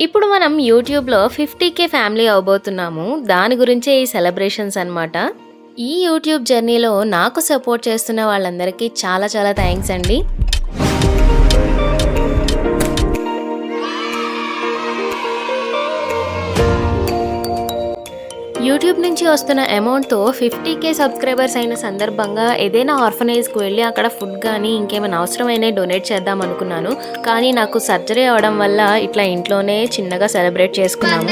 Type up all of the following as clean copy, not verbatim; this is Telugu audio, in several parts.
ఇప్పుడు మనం యూట్యూబ్లో 50K ఫ్యామిలీ అవబోతున్నాము. దాని గురించే ఈ సెలబ్రేషన్స్ అనమాట. ఈ యూట్యూబ్ జర్నీలో నాకు సపోర్ట్ చేస్తున్న వాళ్ళందరికీ చాలా చాలా థ్యాంక్స్ అండి. యూట్యూబ్ నుంచి వస్తున్న అమౌంట్తో 50K సబ్స్క్రైబర్స్ అయిన సందర్భంగా ఏదైనా ఆర్ఫనైజ్కి వెళ్ళి అక్కడ ఫుడ్ కానీ ఇంకేమైనా అవసరమైన డొనేట్ చేద్దాం అనుకున్నాను. కానీ నాకు సర్జరీ అవడం వల్ల ఇట్లా ఇంట్లోనే చిన్నగా సెలబ్రేట్ చేసుకున్నాము.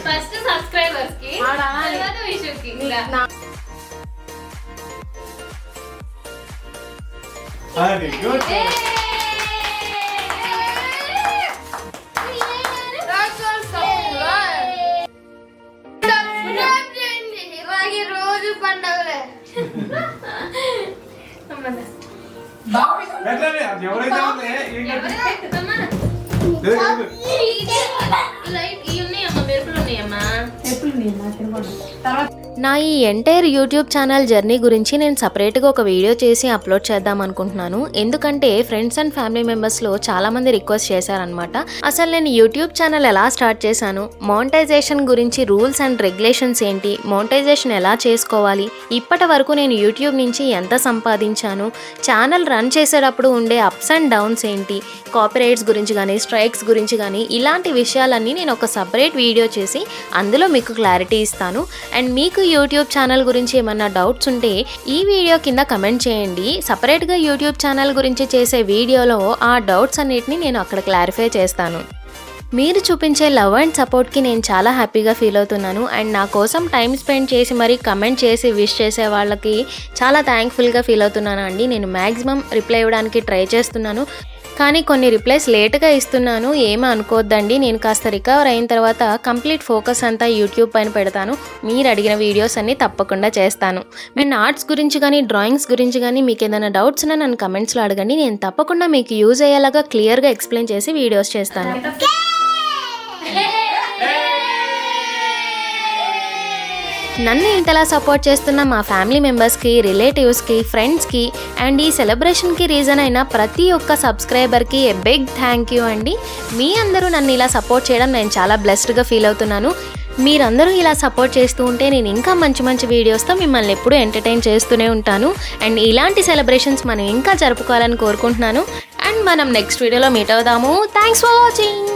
ఫస్ట్ సబ్స్క్రైబర్స్ కి తర్వాత విషుకి వెరీ గుడ్. రోజు పండుగలే నా ఈ ఎంటైర్ యూట్యూబ్ ఛానల్ జర్నీ గురించి నేను సపరేట్గా ఒక వీడియో చేసి అప్లోడ్ చేద్దాం అనుకుంటున్నాను. ఎందుకంటే ఫ్రెండ్స్ అండ్ ఫ్యామిలీ మెంబర్స్లో చాలామంది రిక్వెస్ట్ చేశారనమాట. అసలు నేను యూట్యూబ్ ఛానల్ ఎలా స్టార్ట్ చేశాను, మోనిటైజేషన్ గురించి రూల్స్ అండ్ రెగ్యులేషన్స్ ఏంటి, మోనిటైజేషన్ ఎలా చేసుకోవాలి, ఇప్పటి వరకు నేను యూట్యూబ్ నుంచి ఎంత సంపాదించాను, ఛానల్ రన్ చేసేటప్పుడు ఉండే అప్స్ అండ్ డౌన్స్ ఏంటి, కాపీరైట్స్ గురించి కానీ స్ట్రైక్స్ గురించి కానీ ఇలాంటి విషయాలన్నీ నేను ఒక సపరేట్ వీడియో చేసి అందులో మీకు క్లారిటీ ఇస్తాను. అండ్ మీకు యూట్యూబ్ ఛానల్ గురించి ఏమన్నా డౌట్స్ ఉంటే ఈ వీడియో కింద కమెంట్ చేయండి. సపరేట్గా యూట్యూబ్ ఛానల్ గురించి చేసే వీడియోలో ఆ డౌట్స్ అన్నిటిని నేను అక్కడ క్లారిఫై చేస్తాను. మీరు చూపించే లవ్ అండ్ సపోర్ట్కి నేను చాలా హ్యాపీగా ఫీల్ అవుతున్నాను. అండ్ నా కోసం టైం స్పెండ్ చేసి మరి కమెంట్ చేసి విష్ చేసే వాళ్ళకి చాలా థ్యాంక్ఫుల్గా ఫీల్ అవుతున్నాను అండి. నేను మ్యాక్సిమం రిప్లై ఇవ్వడానికి ట్రై చేస్తున్నాను, కానీ కొన్ని రిప్లైస్ లేట్గా ఇస్తున్నాను. ఏమీ అనుకోవద్దండి. నేను కాస్త రికవర్ అయిన తర్వాత కంప్లీట్ ఫోకస్ అంతా యూట్యూబ్ పైన పెడతాను. మీరు అడిగిన వీడియోస్ అన్నీ తప్పకుండా చేస్తాను. అండ్ ఆర్ట్స్ గురించి కానీ డ్రాయింగ్స్ గురించి కానీ మీకు ఏదైనా డౌట్స్ ఉన్నా నన్ను కమెంట్స్లో అడగండి. నేను తప్పకుండా మీకు యూజ్ అయ్యేలాగా క్లియర్గా ఎక్స్ప్లెయిన్ చేసి వీడియోస్ చేస్తాను. నన్ను ఇంతలా సపోర్ట్ చేస్తున్న మా ఫ్యామిలీ మెంబర్స్కి, రిలేటివ్స్కి, ఫ్రెండ్స్కి అండ్ ఈ సెలబ్రేషన్కి రీజన్ అయిన ప్రతి ఒక్క సబ్స్క్రైబర్కి ఏ బిగ్ థ్యాంక్ యూ అండి. మీ అందరూ నన్ను ఇలా సపోర్ట్ చేయడం నేను చాలా బ్లెస్డ్గా ఫీల్ అవుతున్నాను. మీరందరూ ఇలా సపోర్ట్ చేస్తూ ఉంటే నేను ఇంకా మంచి మంచి వీడియోస్తో మిమ్మల్ని ఎప్పుడూ ఎంటర్టైన్ చేస్తూనే ఉంటాను. అండ్ ఇలాంటి సెలబ్రేషన్స్ మనం ఇంకా జరుపుకోవాలని కోరుకుంటున్నాను. అండ్ మనం నెక్స్ట్ వీడియోలో మీట్ అవుదాము. Thanks for watching.